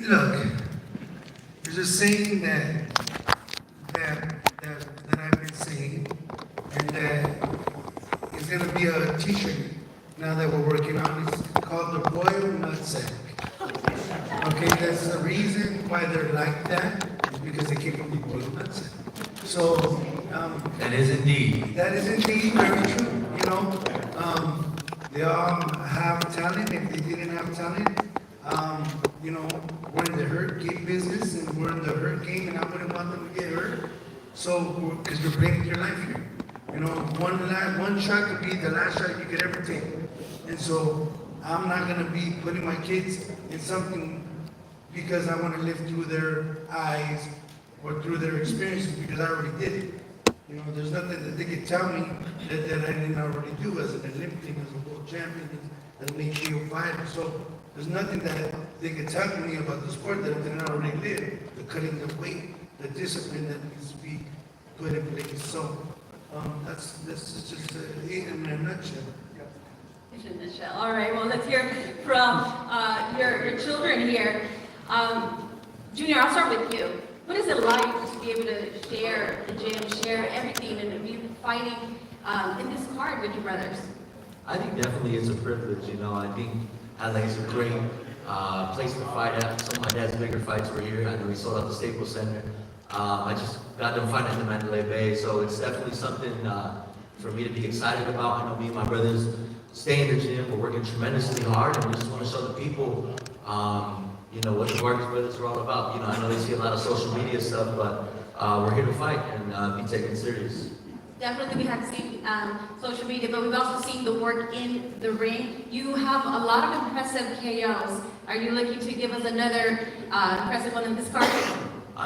Look, there's a saying that I've been saying, and that is going to be a t-shirt now that we're working on. It's called the Royal Nutsack. Okay, that's the reason why they're like that, is because they came from the Royal Nutsack. So, that is indeed very true. You know, they all have talent. If they didn't have talent, you know, we're in the hurt game business, and we're in the hurt game, and I wouldn't want them to get hurt. So, because you're breaking your life here. You know, one shot could be the last shot you could ever take. And so, I'm not going to be putting my kids in something because I want to live through their eyes or through their experiences, because I already did it. You know, there's nothing that they can tell me that I didn't already do as an Olympian, as a world champion, as an HBO fighter. So there's nothing that they can tell me about the sport that I didn't already live. The cutting the weight, the discipline that needs to be put in place. So that's just it in a nutshell. In a nutshell. All right. Well, let's hear from your children here. Junior, I'll start with you. What is it like to be able to share the gym, share everything, and be fighting in this card with your brothers? I think definitely it's a privilege, you know. I think LA is a great place to fight at. Some of my dad's bigger fights were here. I know he sold out the Staples Center. I just got done fighting in the Mandalay Bay, so it's definitely something for me to be excited about. I know me and my brothers stay in the gym. We're working tremendously hard, and we just want to show the people, you know, what the Vargas brothers are all about. You know, I know they see a lot of social media stuff, but we're here to fight and be taken serious. Definitely, we have seen social media, but we've also seen the work in the ring. You have a lot of impressive KOs. Are you looking to give us another impressive one in this card?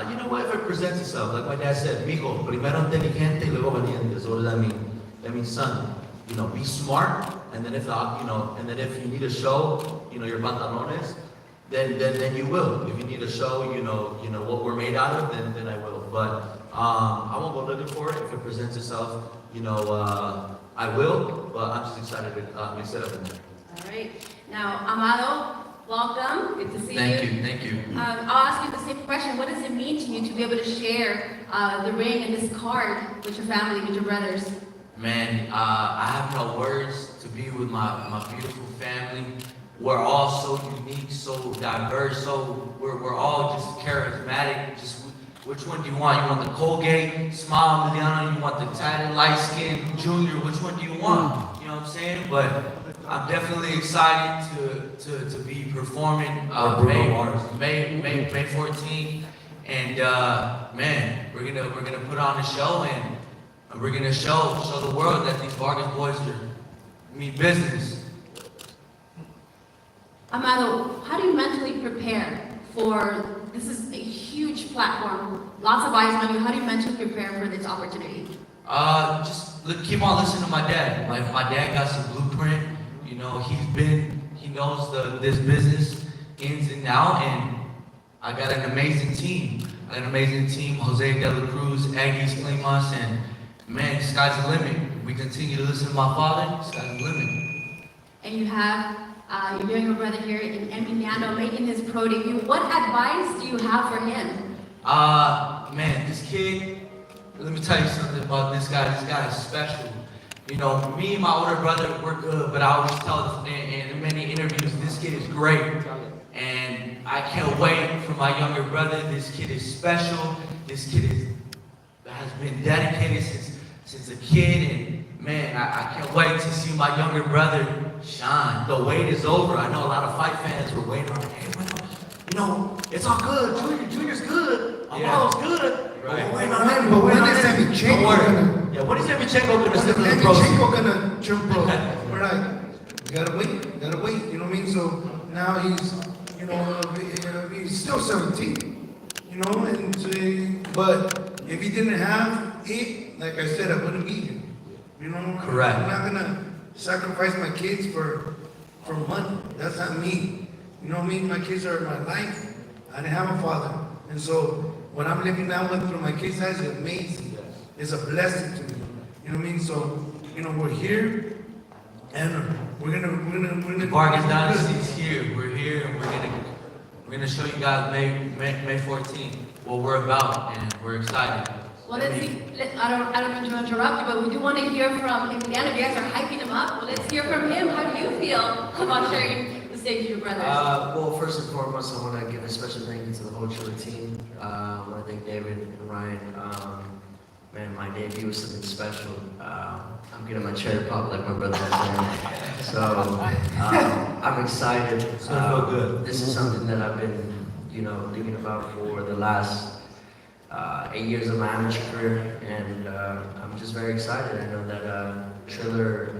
You know what, if it presents itself, like my dad said, mijo, primero inteligente y luego valiente. So what does that mean? That means, son, you know, be smart, and then if you need a show, you know, your pantalones, then you will. If you need to show, you know what we're made out of, then I will. But I won't go looking for it. If it presents itself, you know, I will. But I'm just excited to mix it up in there. All right. Now, Amado, welcome. Good to see you. Thank you. I'll ask you the same question. What does it mean to you to be able to share the ring and this card with your family, with your brothers? Man, I have no words to be with my beautiful family. We're all so unique, so diverse, so we're all just charismatic. Just which one do you want? You want the Colgate, Smile, Emiliano? You want the tatted, light skin, Junior? Which one do you want? You know what I'm saying? But I'm definitely excited to be performing May 14th, and man, we're gonna put on a show, and we're gonna show the world that these Vargas boys mean business. Amado, how do you mentally prepare for, this is a huge platform, lots of eyes on you. How do you mentally prepare for this opportunity? Keep on listening to my dad. My dad got some blueprint. You know, he knows this business ins and out, and I got an amazing team. Jose De La Cruz, Aggies, Climas, and man, the sky's the limit. We continue to listen to my father, the sky's the limit. And you have your younger brother here in Emiliano making his pro debut. What advice do you have for him? Man, this kid, let me tell you something about this guy. This guy is special. You know, me and my older brother, we're good, but I always tell in many interviews, this kid is great. And I can't wait for my younger brother. This kid is special. This kid has been dedicated since a kid, and man, I can't wait to see my younger brother shine. The wait is over. I know a lot of fight fans were waiting on, hey, you know, it's all good. Junior's good. Amado's good. Right. But when is Semichenko gonna? Yeah, what is Semichenko gonna step When to is the pros? Semichenko gonna jump pro? We're like, we gotta wait. You know what I mean? So now he's, you know, he's still 17. You know, and so, but if he didn't have it, like I said, I wouldn't be here. You know, Correct. I'm not gonna sacrifice my kids for money. That's not me. You know what I mean? My kids are my life. I didn't have a father, and so what I'm living now with through my kids' eyes is amazing. It's a blessing to me. You know what I mean? So, you know, we're here, and we're gonna. Vargas dynasty is here. We're here, and We're gonna show you guys May 14th what we're about, and we're excited. Well, let's see. I don't mean to interrupt you, but we do want to hear from Emiliano. You guys are hyping him up. Well, let's hear from him. How do you feel about sharing the stage with your brothers? Well, first and foremost, I want to give a special thank you to the whole Triller team. I want to thank David and Ryan. Man, my debut was something special. I'm getting my cherry pop like my brother was saying. So I'm excited. It's gonna feel good. This is something that I've been, thinking about for the last 8 years of my amateur career, and I'm just very excited. I know that Triller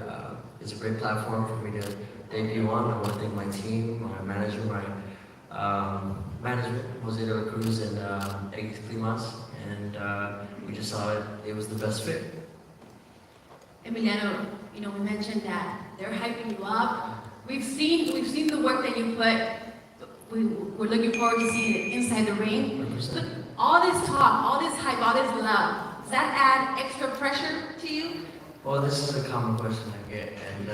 is a great platform for me to debut on. I want to thank my team, my management, Jose de la Cruz and Eggs Climas, and we just saw it was the best fit. Emiliano, we mentioned that they're hyping you up. We've seen the work that you put. We're looking forward to seeing it inside the ring. 100%. But all this talk, all this hype, all this love, does that add extra pressure to you? Well, this is a common question I get, and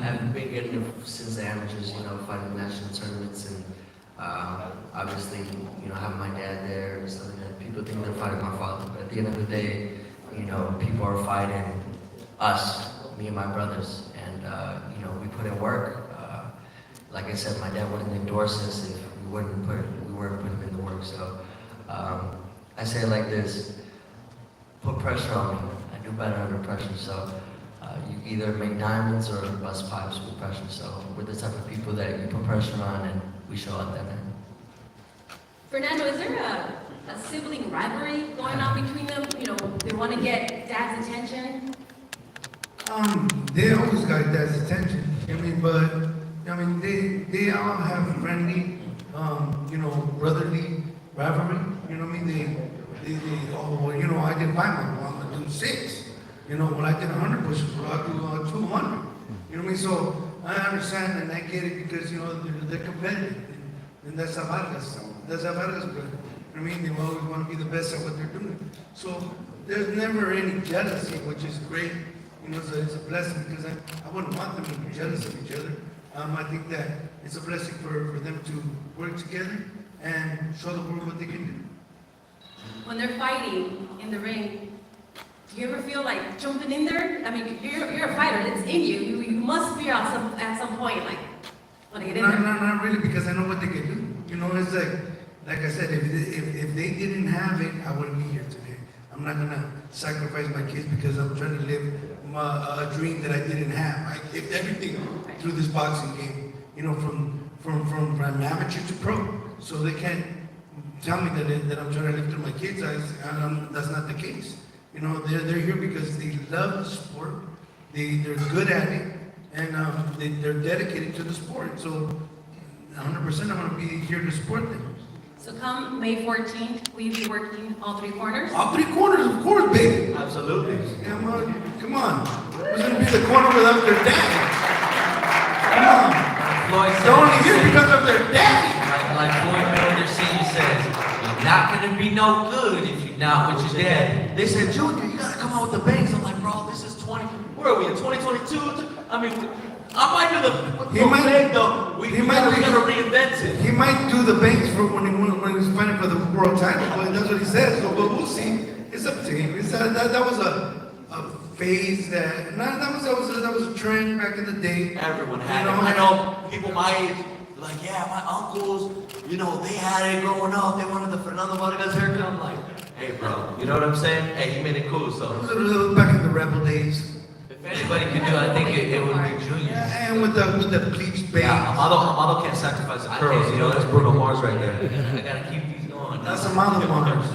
I've been getting it since the amateurs, fighting national tournaments, and obviously, having my dad there is something that people think they're fighting my father, but at the end of the day, people are fighting us, me and my brothers, and we put in work. Like I said, my dad wouldn't endorse us if we weren't putting in the work. So I say it like this: put pressure on me. I do better under pressure. So you either make diamonds or bust pipes with pressure. So we're the type of people that you put pressure on, and we show up that end. Fernando, is there a sibling rivalry going on between them? They want to get dad's attention. They always got dad's attention. They all have friendly, brotherly rivalry. I did 5 months, well, I'm gonna do 6. When I did 100 pushes, well, I'll do 200. So I understand and I get it because, they're competitive. And that's how Vargas, brother. They always want to be the best at what they're doing. So there's never any jealousy, which is great. It's a blessing because I wouldn't want them to be jealous of each other. I think that it's a blessing for them to work together and show the world what they can do. When they're fighting in the ring, do you ever feel like jumping in there? You're a fighter. It's in you. You must feel at some point like, want to get in there. Not really, because I know what they can do. It's like I said, if they didn't have it, I wouldn't be here today. I'm not gonna sacrifice my kids because I'm trying to live a dream that I didn't have. I gave everything through this boxing game, from amateur to pro. So they can't tell me that I'm trying to live through my kids' eyes. That's not the case. They're here because they love the sport. They're good at it, and they're dedicated to the sport. So 100% I'm going to be here to support them. So come May 14th, will you be working all 3 corners? All 3 corners, of course, baby. Absolutely. Come on. Who's going to be the corner without their daddy? Come on. They're only here because of their daddy. Like Floyd Mayweather Sr. says, you're not gonna be no good if you're not with your dad. They said, Junior, you gotta come out with the bangs. I'm like, bro, this is 20. Where are we in 2022? I might do the bang though. We gotta reinvent it. He might do the banks for when he was fighting for the world title, but that's what he says. So, but we'll see. It's up to him. That was a phase that was a trend back in the day. Everyone had it. I know people my age, like, yeah, my uncles, they had it growing up. They wanted the Fernando Vargas haircut. I'm like, hey, bro, you know what I'm saying? Hey, you made it cool, so. Back in the rebel days. If anybody could do it, I think it would be Junior. Yeah, and with the bleach base. Yeah, Amado can't sacrifice the curls. That's Bruno Mars right there. I gotta keep these going. That's Amado Mars.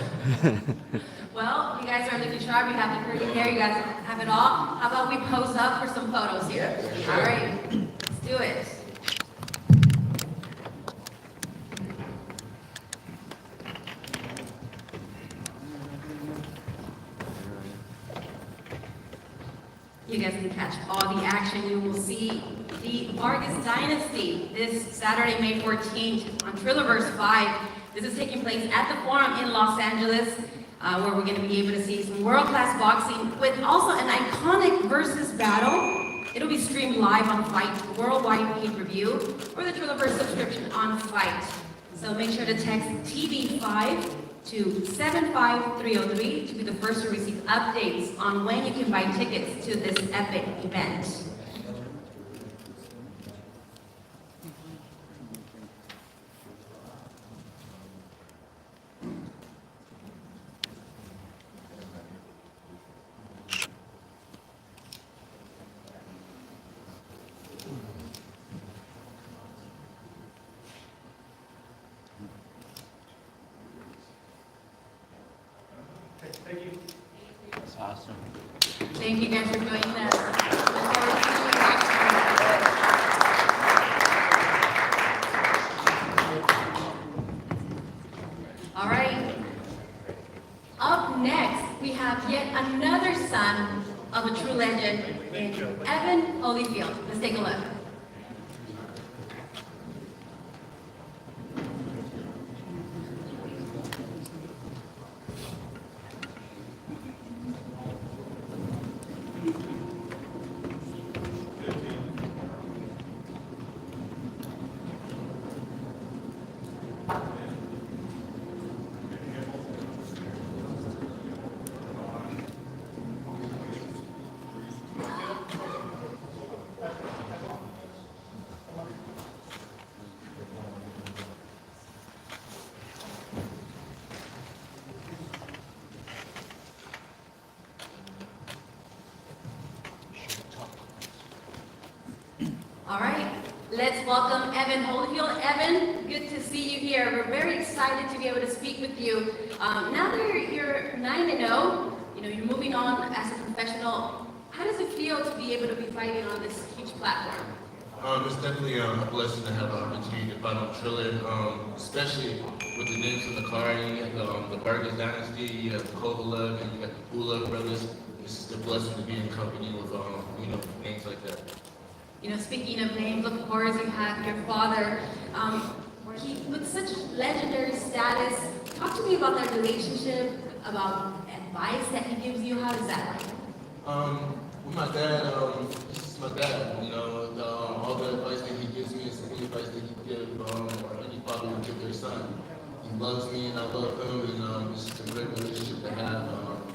Well, you guys are looking sharp. You have the curly hair. You guys have it all. How about we pose up for some photos here? Yeah. All right, let's do it. You guys can catch all the action. You will see the Vargas dynasty this Saturday, May 14th on Trillerverse 5. This is taking place at the Forum in Los Angeles, where we're going to be able to see some world-class boxing with also an iconic versus battle. It'll be streamed live on Fight worldwide pay-per-view or the Trillerverse subscription on Fight. So make sure to text TV5 to 75303 to be the first to receive updates on when you can buy tickets to this epic event. That's awesome. Thank you guys for doing that. All right. Up next, we have yet another son of a true legend in Evan Holyfield. Let's take a look. All right, let's welcome Evan Holyfield. Evan, good to see you here. We're very excited to be able to speak with you. Now that you're 9-0, you're moving on as a professional. How does it feel to be able to be fighting on this huge platform? It's definitely a blessing to have the opportunity to fight on Triller, especially with the names in the card. You got the Vargas dynasty, you have the Kovalev, and you got the Bivol brothers. It's just a blessing to be in company with names like that. Speaking of names, of course, you have your father. He, with such legendary status, talk to me about that relationship, about advice that he gives you. How is that like? With my dad, he's just my dad. All the advice that he gives me is the same advice that he gives any father would give their son. He loves me and I love him, and it's just a great relationship to have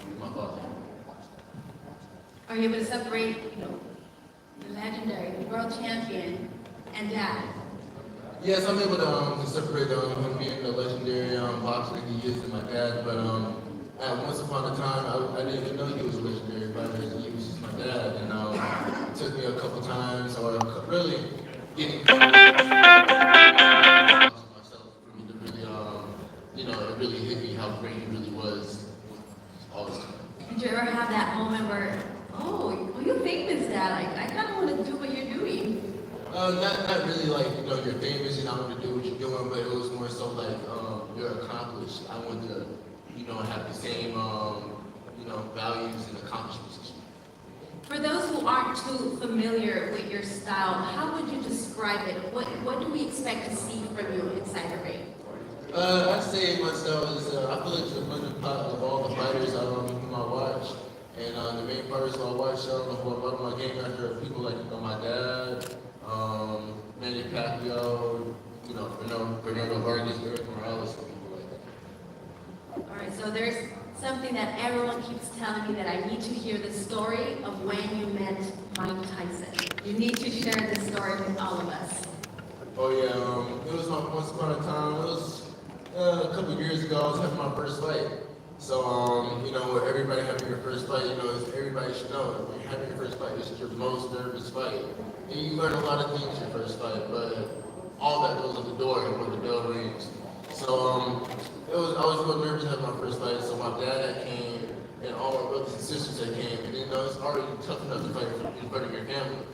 with my father. Are you able to separate, the legendary, the world champion, and dad? Yes, I'm able to separate him being the legendary boxer that he is and my dad, but once upon a time, I didn't even know he was a legendary fighter. He was just my dad, and it took me a couple times, or really getting myself for me to really, it really hit me how great he really was all this time. Did you ever have that moment where, oh, you're famous, dad, I kind of want to do what you're doing? Not really like, you're famous and I want to do what you're doing, but it was more so like, you're accomplished. I want to, have the same, values and accomplishments. For those who aren't too familiar with your style, how would you describe it? What do we expect to see from you inside the ring? I'd say my style is, I feel like the winning pot of all the fighters whom I watch. And the main fighters who I watch, who I brought my game after, people like my dad, Manny Pacquiao, Fernando Vargas, Eric Morales, people like that. All right, so there's something that everyone keeps telling me that I need to hear the story of when you met Mike Tyson. You need to share this story with all of us. Oh yeah, it was once upon a time, it was a couple of years ago, I was having my first fight. So, with everybody having your first fight, everybody should know, when you're having your first fight, this is your most nervous fight. And you learn a lot of things your first fight, but all that goes at the door when the bell rings. So, I was real nervous having my first fight, so my dad came, and all my brothers and sisters that came, and it's already tough enough to fight in front of your family.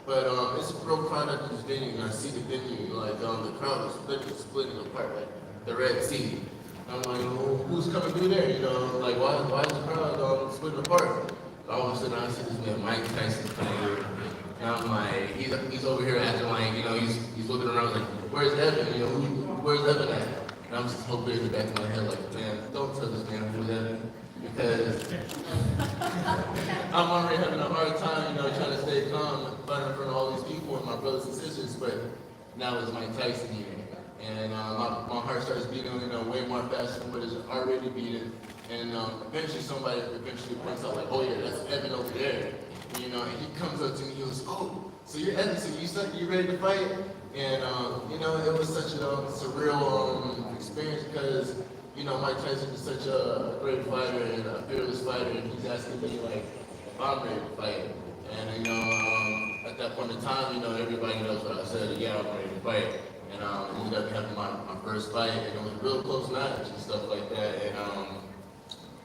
But it's a real crowd at this venue, and I see the venue, like, the crowd is splitting apart, like the Red Sea. I'm like, well, who's coming through there? Why is the crowd splitting apart? All of a sudden, I see this man, Mike Tyson, coming through. And I'm like, he's over here acting like, he's looking around like, where's Evan? Where's Evan at? And I'm just hoping in the back of my head, like, man, don't tell this man who's Evan. Because I'm already having a hard time, trying to stay calm, fighting in front of all these people and my brothers and sisters, but now it's Mike Tyson here. And my heart starts beating, way more faster than what it's already beating. And eventually somebody points out like, oh yeah, that's Evan over there. And he comes up to me, he goes, oh, so you're Evan, so you ready to fight? And it was such a surreal experience because, Mike Tyson is such a great fighter and a fearless fighter, and he's asking me like if I'm ready to fight. And at that point in time, everybody knows what I said, yeah, I'm ready to fight. And ended up having my first fight, and it was a real close match and stuff like that. And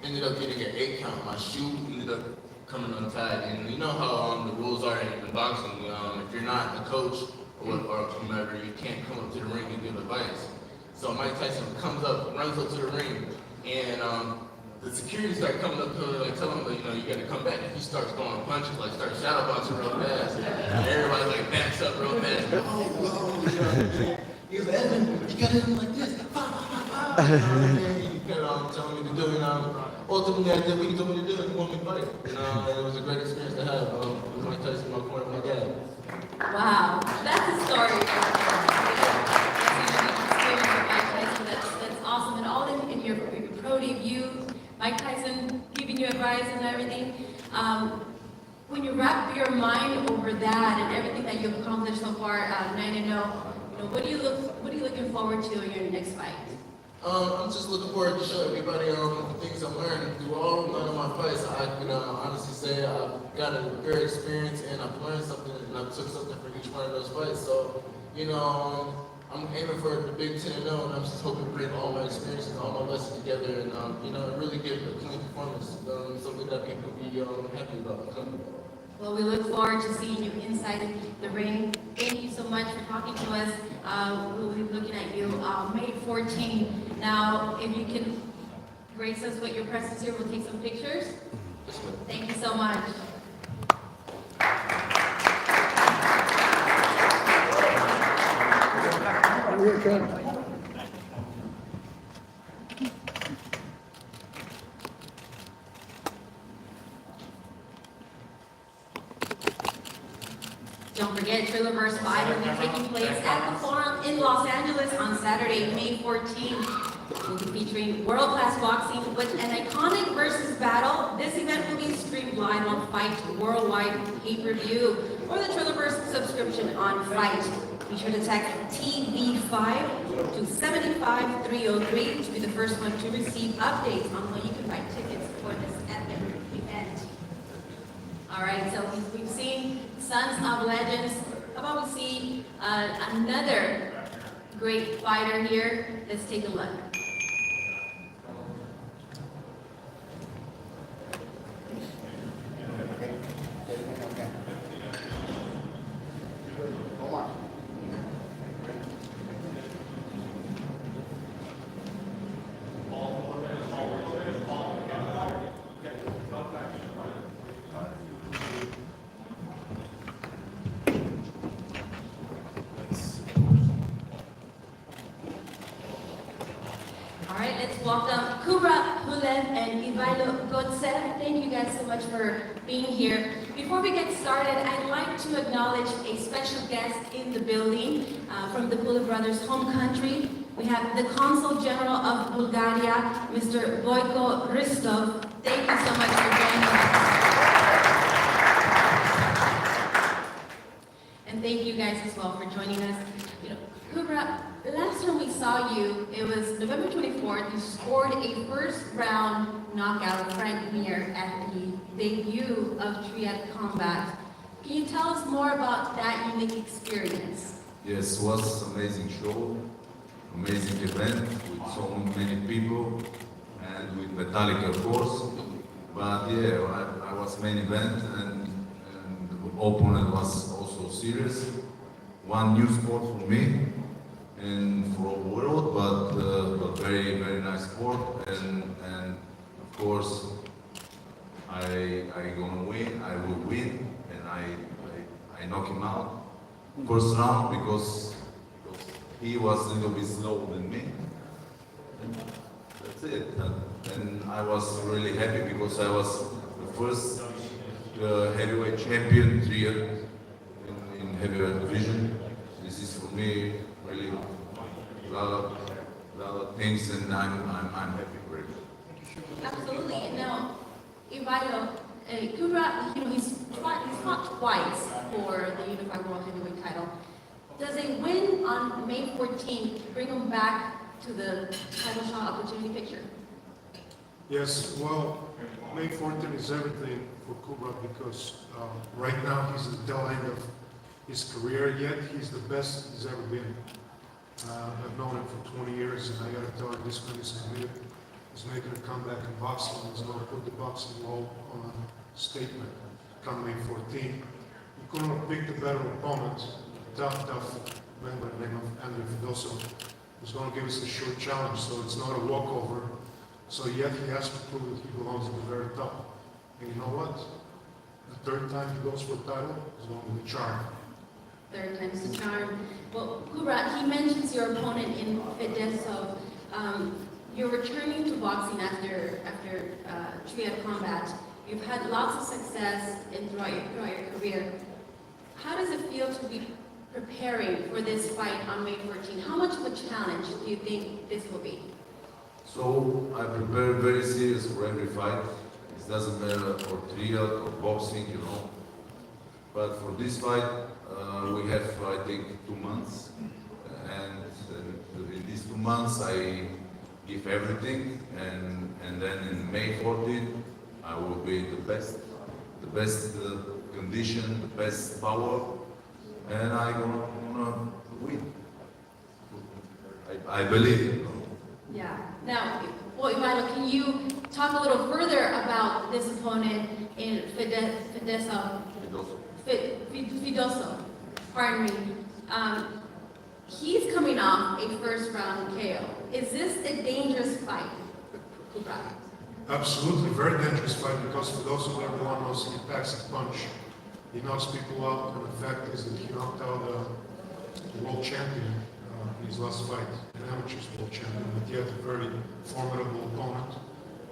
ended up getting an 8 count. My shoe ended up coming untied. And you know how the rules are in boxing. If you're not a coach or whomever, you can't come up to the ring and give advice. So Mike Tyson comes up, runs up to the ring, and the security start coming up to him, like telling him, you gotta come back. And he starts throwing punches, like starts shadow boxing real fast. And everybody like backs up real fast. Oh, he goes, Evan, you gotta hit him like this. And he kept telling me to do it. Ultimately, I did what he told me to do, and he wanted me to fight. It was a great experience to have with Mike Tyson in my corner with my dad. Wow, that's a story. That's awesome. And all in your pro debut, Mike Tyson giving you advice and everything. When you wrap your mind over that and everything that you've accomplished so far, 9-0, what are you looking forward to in your next fight? I'm just looking forward to show everybody the things I'm learning through all of my fights. I can honestly say I've got a great experience and I've learned something and I took something from each one of those fights. So, I'm aiming for the big 10-0 and I'm just hoping to bring all my experiences, all my lessons together and, really give a clean performance, something that people be happy about. Well, we look forward to seeing you inside the ring. Thank you so much for talking to us. We'll be looking at you May 14. Now, if you can grace us with your presence here, we'll take some pictures. Thank you so much. Don't forget, Triller vs. Fight will be taking place at the Forum in Los Angeles on Saturday, May 14th. We'll be featuring world-class boxing with an iconic versus battle. This event will be streamed live on Fight Worldwide pay-per-view or the Triller vs. subscription on Fight. Be sure to text TV5 to 75303 to be the first one to receive updates on when you can buy tickets for this epic event. All right, so we've seen Sons of Legends. How about we see another great fighter here? Let's take a look. Welcome Kovalev and Bivol. Thank you guys so much for being here. Before we get started, I'd like to acknowledge a special guest in the building from the Kovalev brothers' home country. We have the Consul General of Bulgaria, Mr. Boyko Ristov. Thank you so much for joining us. And thank you guys as well for joining us. Kovalev, last time we saw you, it was November 24th. You scored a first-round knockout of Frank Mir at the debut of Triad Combat. Can you tell us more about that unique experience? Yes, it was an amazing show, amazing event with so many people and with Metallica, of course. But yeah, I was main event and the opponent was also serious. One new sport for me and for the world, but very, very nice sport. And of course, I gonna win. I will win, and I knock him out first round because he was a little bit slower than me. And that's it. And I was really happy because I was the first heavyweight champion 3 years in heavyweight division. This is for me really lot of things, and I'm happy for it. Absolutely. Now, Ivailo, Kubrat, he's fought twice for the Unified World Heavyweight title. Does a win on May 14th bring him back to the title shot opportunity picture? Yes, well, May 14 is everything for Kubrat because right now he's at the tail end of his career, yet he's the best he's ever been. I've known him for 20 years, and I gotta tell you, this man is committed. He's making a comeback in boxing. He's gonna put the boxing world on a statement come May 14. He couldn't have picked a better opponent, a tough man by the name of Andrei Fidoso. He's gonna give us a short challenge, so it's not a walkover. So yet he has to prove that he belongs at the very top. And you know what? The third time he goes for a title is going to be the charm. Third time's the charm. Well, Kubrat, he mentions your opponent in Fideso. You're returning to boxing after triad combat. You've had lots of success throughout your career. How does it feel to be preparing for this fight on May 14? How much of a challenge do you think this will be? So I prepare very serious for every fight. It doesn't matter for triad or boxing, you know. But for this fight, we have, I think, 2 months. And in these 2 months, I give everything. And then in May 14, I will be the best condition, the best power. And I'm gonna win. I believe it. Yeah. Now, well, Ivailo, can you talk a little further about this opponent in Fidoso? Fidoso, pardon me. He's coming off a first round KO. Is this a dangerous fight, Kubrat? Absolutely, very dangerous fight because for those who everyone knows, he packs a punch. He knocks people out, and the fact is that he knocked out the world champion in his last fight, an amateur's world champion, but yet a very formidable opponent.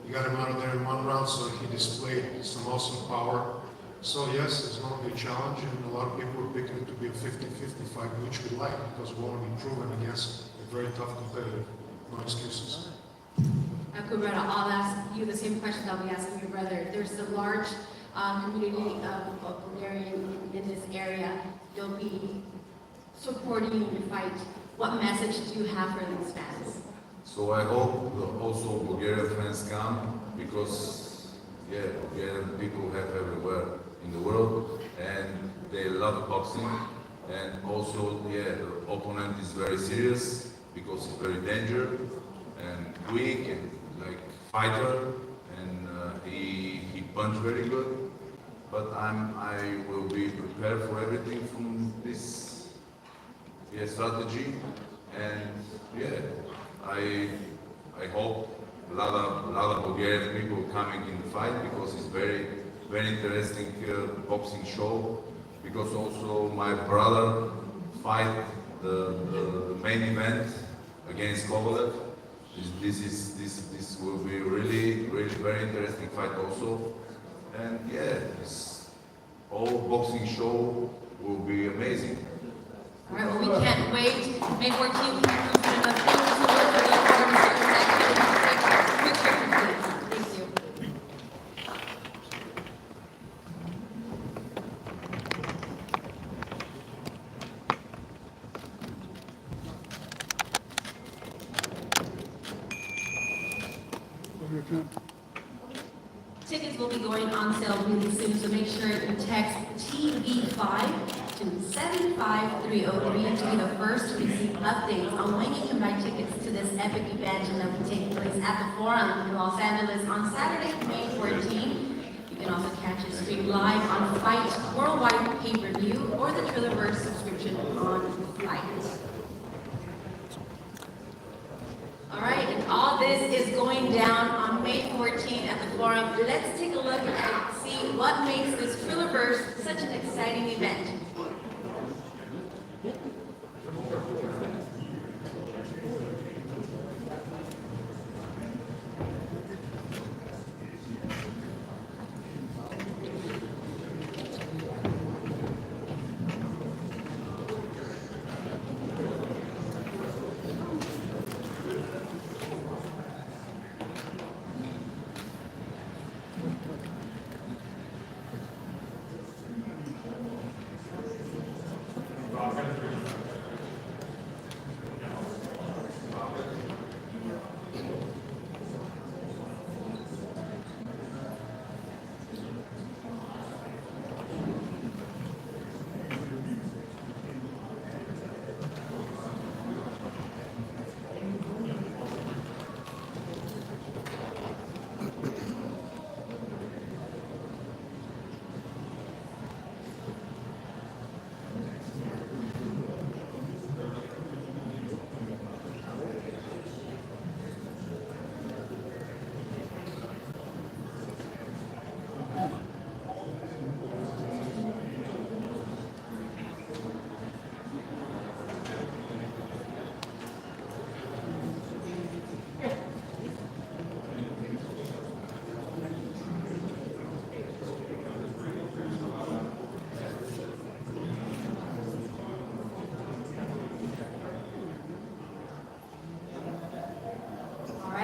He got him out of there in 1 round, so he displayed some awesome power. So yes, it's going to be a challenge, and a lot of people are picking it to be a 50-50 fight, which we like because we want to be proven against a very tough competitor. No excuses. Kubrat, I'll ask you the same question that we asked your brother. There's a large community of Bulgarian in this area. They'll be supporting you in the fight. What message do you have for these fans? So I hope also Bulgarian fans come because, yeah, Bulgarian people have everywhere in the world and they love boxing. And also, yeah, the opponent is very serious because he's very dangerous and quick and like fighter, and he punch very good. But I will be prepared for everything from this strategy, and yeah, I hope a lot of Bulgarian people coming in the fight because it's very interesting boxing show. Because also my brother fight the main event against Kovalev. This will be really very interesting fight also, and yeah, this whole boxing show will be amazing. All right, well, we can't wait. May 14th, Thank you. Tickets will be going on sale really soon, so make sure you text TV5 to 75303 to be the first to receive updates on when you can buy tickets to this epic event that will take place at the Forum in Los Angeles on Saturday, May 14. You can also catch it streamed live on Fight Worldwide Pay-Per-View or the Triller subscription on Fight. All right, and all this is going down on May 14th at the Forum. Let's take a look and see what makes this Trillerverse such an exciting event.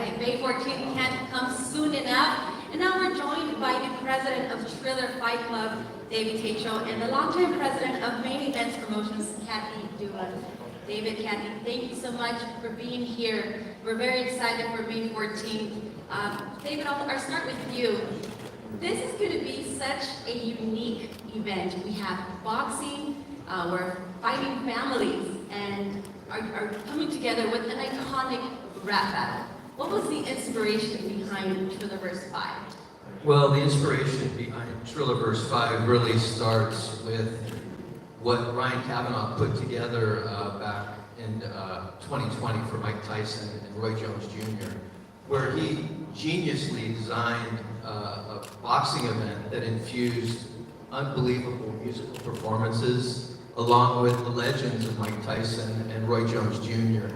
right, May 14th can't come soon enough. And now we're joined by the president of Triller Fight Club, David Techo, and the longtime president of Main Events Promotions, Kathy Dula. David, Kathy, thank you so much for being here. We're very excited for May 14th. David, I'll start with you. This is going to be such a unique event. We have boxing, we're fighting families, and are coming together with an iconic rap battle. What was the inspiration behind Triller vs. 5? Well, the inspiration behind Triller vs. 5 really starts with what Ryan Kavanaugh put together back in 2020 for Mike Tyson and Roy Jones Jr., where he geniusly designed a boxing event that infused unbelievable musical performances along with the legends of Mike Tyson and Roy Jones Jr.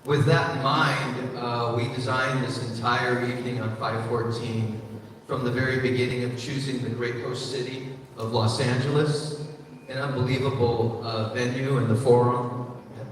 With that in mind, we designed this entire evening on 5/14 from the very beginning of choosing the great host city of Los Angeles, an unbelievable venue in the Forum,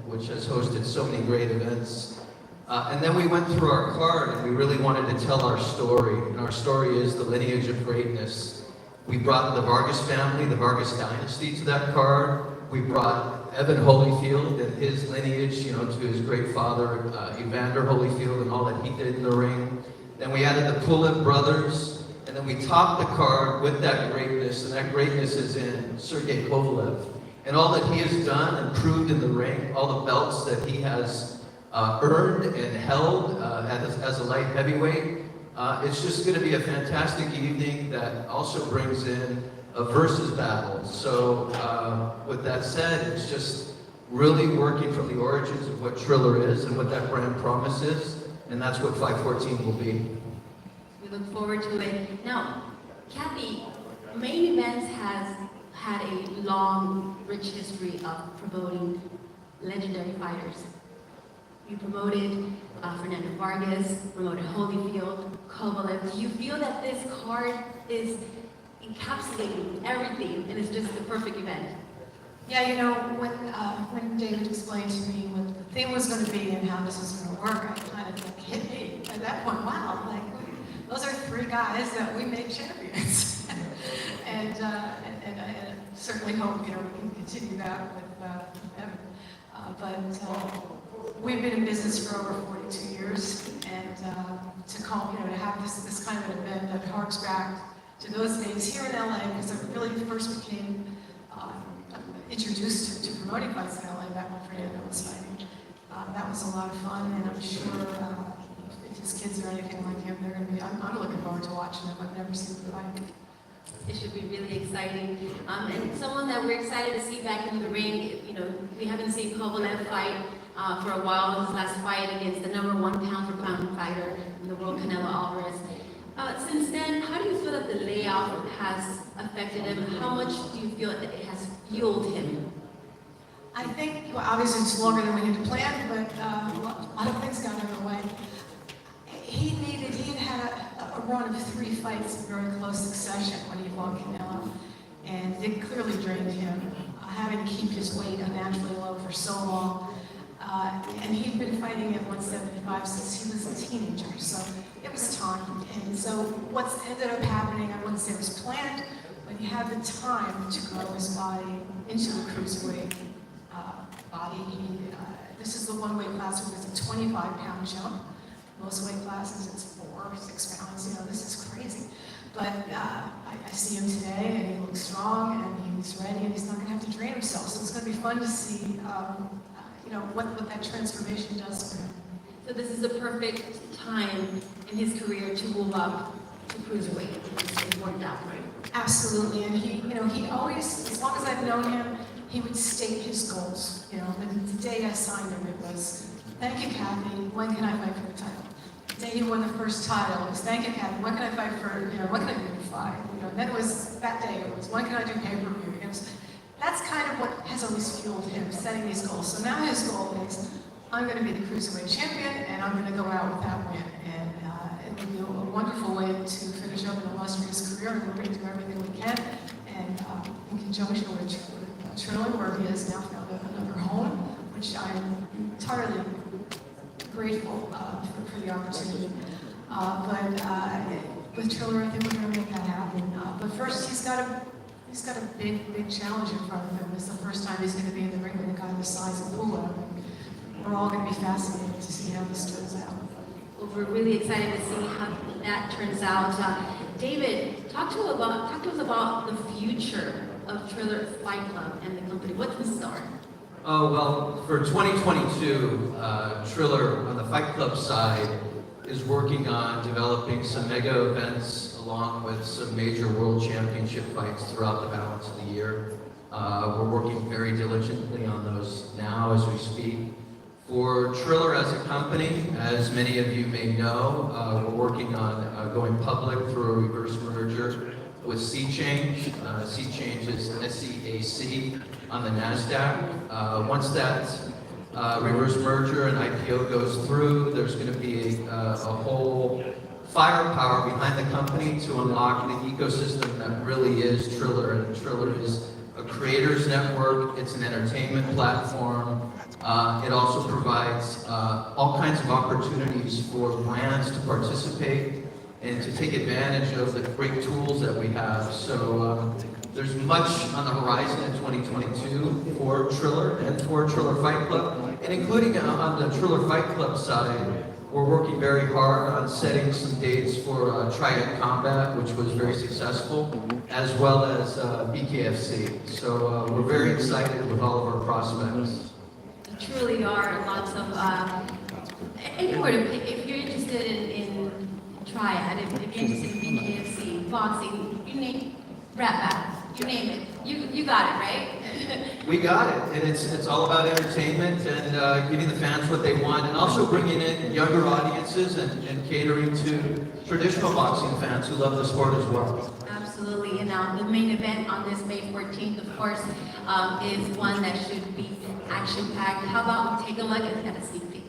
which has hosted so many great events. And then we went through our card and we really wanted to tell our story. And our story is the lineage of greatness. We brought the Vargas family, the Vargas dynasty to that card. We brought Evan Holyfield and his lineage, to his great father, Evander Holyfield, and all that he did in the ring. Then we added the Pulev brothers, and then we topped the card with that greatness, and that greatness is in Sergey Kovalev. And all that he has done and proved in the ring, all the belts that he has earned and held as a light heavyweight. It's just going to be a fantastic evening that also brings in a versus battle. So with that said, it's just really working from the origins of what Triller is and what that brand promise is, and that's what 5/14 will be. We look forward to it. Now, Kathy, Main Events has had a long, rich history of promoting legendary fighters. You promoted Fernando Vargas, promoted Holyfield, Kovalev. Do you feel that this card is encapsulating everything and it's just the perfect event? Yeah, when David explained to me what the thing was going to be and how this was going to work, I kind of hit me at that point. Wow, those are 3 guys that we made champions, and I certainly hope we can continue that with Evan. But we've been in business for over 42 years, and to have this kind of an event that harks back to those days here in LA, because I really first became introduced to promoting fights in LA back when Fernando was fighting. That was a lot of fun, and I'm sure if his kids are anything like him, they're going to be. I'm looking forward to watching them. I've never seen them fight. It should be really exciting. And someone that we're excited to see back in the ring, we haven't seen Kovalev fight for a while. His last fight against the #1 pound-for-pound fighter in the world, Canelo Alvarez. Since then, how do you feel that the layoff has affected him? How much do you feel that it has fueled him? I think, obviously it's longer than we had planned, but a lot of things got in the way. He had a run of 3 fights in very close succession when he fought Canelo, and it clearly drained him, having to keep his weight unnaturally low for so long. And he'd been fighting at 175 since he was a teenager, so it was time. And so what's ended up happening, I wouldn't say it was planned, but he had the time to grow his body into the cruiserweight body. This is the one weight class where there's a 25-pound jump. Most weight classes, it's 4 or 6 pounds. This is crazy. But I see him today, and he looks strong, and he's ready, and he's not going to have to drain himself. So it's going to be fun to see, what that transformation does for him. So this is a perfect time in his career to move up to cruiserweight. It's worked out, right? Absolutely, and he always, as long as I've known him, he would state his goals. And the day I signed him, it was, "Thank you, Kathy. When can I fight for the title?" The day he won the first title, it was, "Thank you, Kathy. When can I fight for? When can I do a fight?" And then it was that day. It was, "When can I do pay-per-view?" That's kind of what has always fueled him, setting these goals. So now his goal is, I'm going to be the cruiserweight champion, and I'm going to go out with that win. And it will be a wonderful way to finish up an illustrious career, and we're going to do everything we can. And in conjunction with Triller, where he has now found another home, which I'm entirely grateful for the the opportunity. With Triller, I think we're going to make that happen. But first, he's got a big challenge in front of him. It's the first time he's going to be in the ring with a guy the size of Kovalev. We're all going to be fascinated to see how this turns out. Well, we're really excited to see how that turns out. David, talk to us about the future of Triller Fight Club and the company. What's in store? Oh, well, for 2022, Triller on the Fight Club side is working on developing some mega events along with some major world championship fights throughout the balance of the year. We're working very diligently on those now as we speak. For Triller as a company, as many of you may know, we're working on going public through a reverse merger with SeaChange. SeaChange is SEAC on the NASDAQ. Once that reverse merger and IPO goes through, there's going to be a whole firepower behind the company to unlock the ecosystem that really is Triller. And Triller is a creators network, it's an entertainment platform. It also provides all kinds of opportunities for brands to participate and to take advantage of the great tools that we have. So there's much on the horizon in 2022 for Triller and for Triller Fight Club. And including on the Triller Fight Club side, we're working very hard on setting some dates for Triad Combat, which was very successful, as well as BKFC. So we're very excited with all of our prospects. Truly are lots of, anywhere to pick, if you're interested in Triad, if you're interested in BKFC, boxing, you name, rap battle, you name it, you got it, right? We got it, and it's all about entertainment and giving the fans what they want, and also bringing in younger audiences and catering to traditional boxing fans who love the sport as well. Absolutely, and the main event on this May 14th, of course, is one that should be action-packed. How about we take a look at a sneak peek?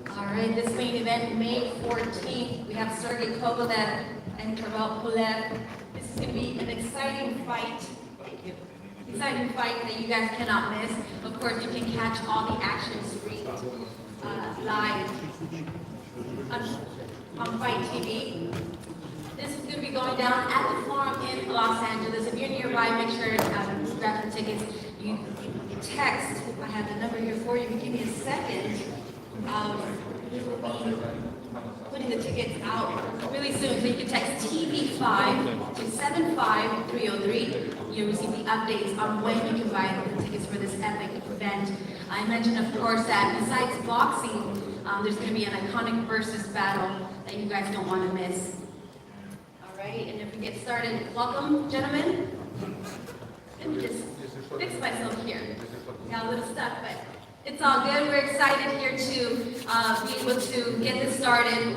All right, this main event, May 14th, we have Sergey Kovalev and Holyfield. This is going to be an exciting fight. Thank you. Exciting fight that you guys cannot miss. Of course, you can catch all the action streamed live on Fight TV. This is going to be going down at the Forum in Los Angeles. If you're nearby, make sure to grab the tickets. You text. I have the number here for you. Give me a second. We will be putting the tickets out really soon. So you can text TV5 to 75303. You'll receive the updates on when you can buy the tickets for this epic event. I mentioned, of course, that besides boxing, there's going to be an iconic versus battle that you guys don't want to miss. All right, and if we get started, welcome, gentlemen. Let me just fix myself here. Got a little stuck, but it's all good. We're excited here to be able to get this started.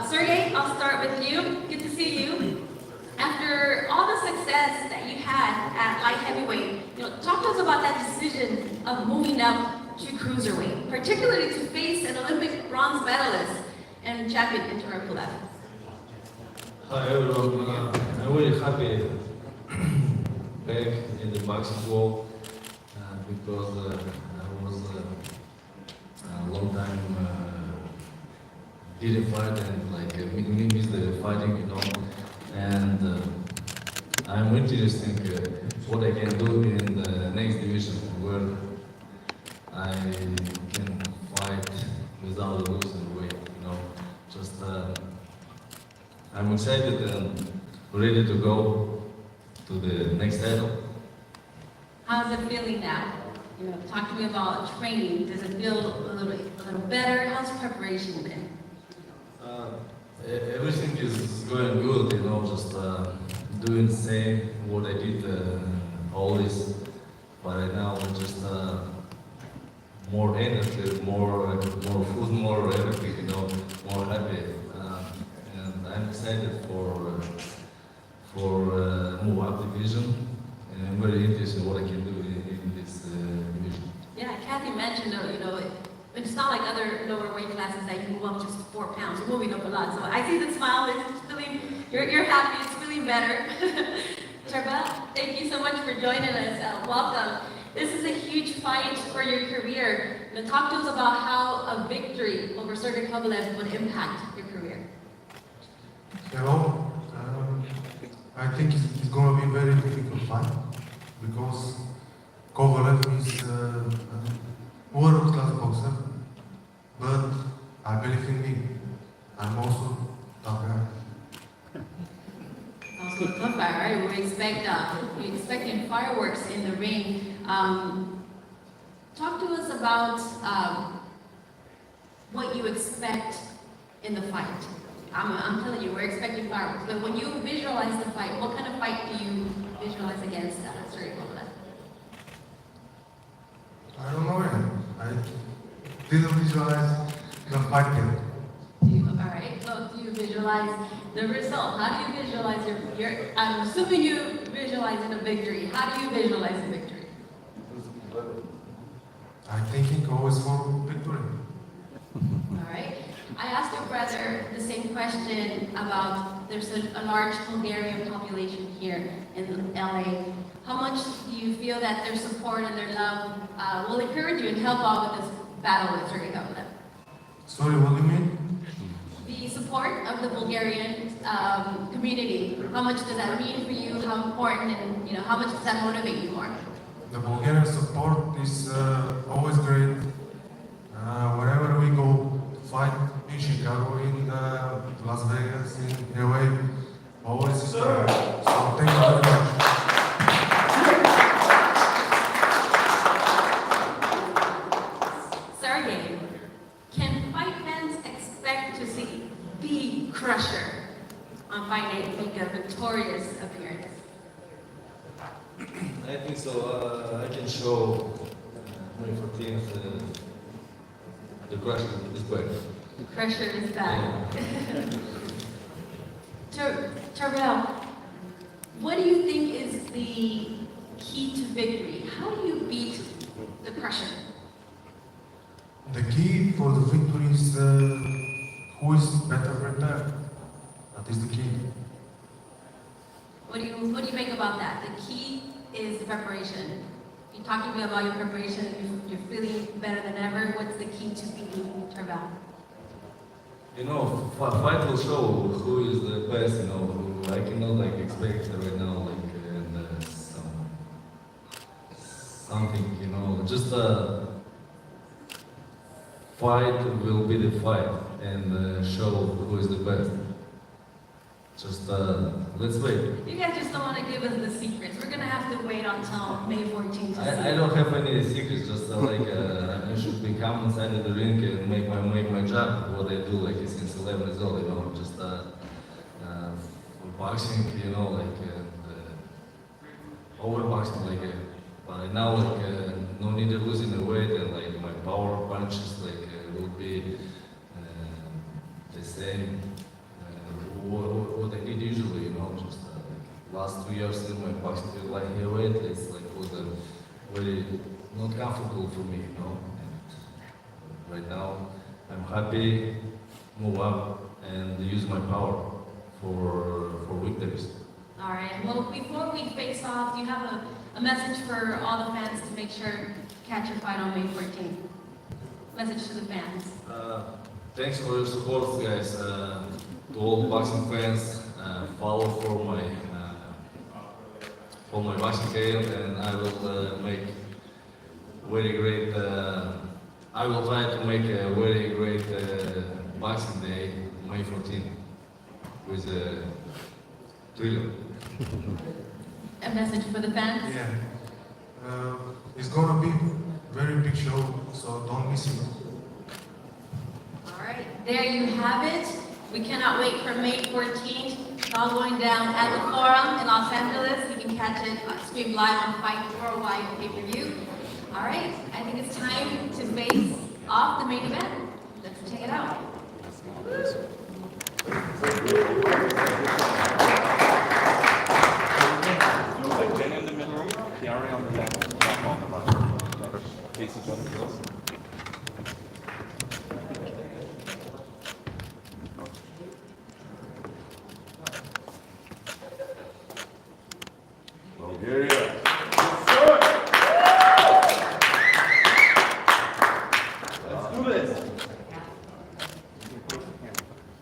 Sergey, I'll start with you. Good to see you. After all the success that you had at light heavyweight, talk to us about that decision of moving up to cruiserweight, particularly to face an Olympic bronze medalist and champion in Kovalev. Hi everyone, I'm really happy back in the boxing world because I was a long time didn't fight and miss the fighting, and I'm interested what I can do in the next division where I can fight without losing weight, just I'm excited and ready to go to the next level. How's it feeling now? Talk to me about training. Does it feel a little better? How's preparation been? Everything is going good, just doing the same what I did always. But right now, just more energy, more food, more everything, you know, more happy. And I'm excited for move up division, and I'm very interested in what I can do in this division. Yeah, Kathy mentioned, it's not like other lower weight classes that you move up just 4 pounds. You're moving up a lot. So I see the smile. It's feeling, you're happy. It's feeling better. Tervel, thank you so much for joining us. Welcome. This is a huge fight for your career. Now, talk to us about how a victory over Sergey Kovalev would impact your career. Hello. I think it's going to be a very difficult fight because Kovalev is a world-class boxer, but I believe in me. I'm also a tough guy. Also a tough guy, right? We're expecting fireworks in the ring. Talk to us about what you expect in the fight. I'm telling you, we're expecting fireworks. But when you visualize the fight, what kind of fight do you visualize against Sergey Kovalev? I don't know yet. I didn't visualize the fight yet. All right, so do you visualize the result? How do you visualize I'm assuming you visualizing a victory. How do you visualize a victory? I'm thinking always for victory. All right. I asked your brother the same question about there's a large Hungarian population here in LA. How much do you feel that their support and their love will encourage you and help out with this battle with Sergey Kovalev? Sorry, what do you mean? The support of the Bulgarian community, how much does that mean for you? How important and how much does that motivate you more? The Bulgarian support is always great. Wherever we go fight in Chicago, in Las Vegas, in LA, always is there. So thank you very much. Sergey, can fight fans expect to see the Crusher on Fight Night make a victorious appearance? I think so. I can show my 14th the Crusher is back. Crusher is back. Tervel, what do you think is the key to victory? How do you beat the Crusher? The key for the victory is who is better prepared. That is the key. What do you make about that? The key is the preparation. You talked to me about your preparation. You're feeling better than ever. What's the key to beating Tervel? You know, fight will show who is the best. You know, who I cannot expect right now and something. You know, just fight will be the fight and show who is the best. Just let's wait. You guys just don't want to give us the secrets. We're gonna have to wait until May 14th to see. I don't have any secrets. Just I should be come inside of the ring and make my job. What I do since 11 years old. You know, just for boxing. You know, overboxing. But now no need of losing the weight and my power punches will be the same. What I did usually, you know, just last 2 years in my boxing light heavyweight, it's was very not comfortable for me, you know. And right now, I'm happy, move up, and use my power for victories. All right. Well, before we face off, do you have a message for all the fans to make sure to catch your fight on May 14th? Message to the fans. Thanks for your support, guys. To all boxing fans, follow for my boxing career, and I will make very great. I will try to make a very great boxing day, May 14th, with Triller. A message for the fans? Yeah. It's gonna be very big show, so don't miss it. All right. There you have it. We cannot wait for May 14th. It's all going down at the Forum in Los Angeles. You can catch it streamed live on Fight Worldwide pay-per-view. All right, I think it's time to face off the main event. Let's check it out. Like Ben in the middle, Chiari on the left, Jack on the right. Face each other. Bulgaria. Let's do this.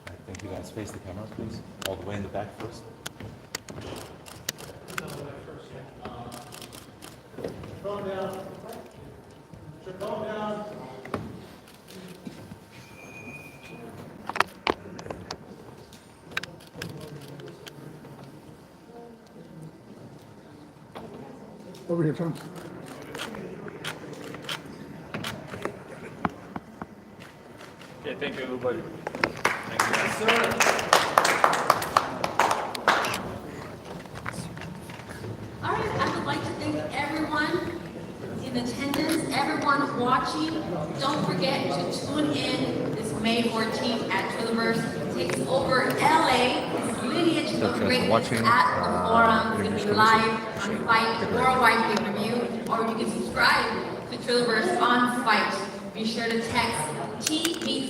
I think you guys face the camera, please. All the way in the back first. Calm down. Calm down. Over here, Tom. Okay, thank you, everybody. Thank you. Yes, sir. All right, I would like to thank everyone in attendance, everyone watching. Don't forget to tune in this May 14th at Trillerverse takes over LA. Lineage of Greatness at the Forum. It's going to be live on Fight Worldwide pay-per-view, or you can subscribe to Trillerverse on Fight. Be sure to text TB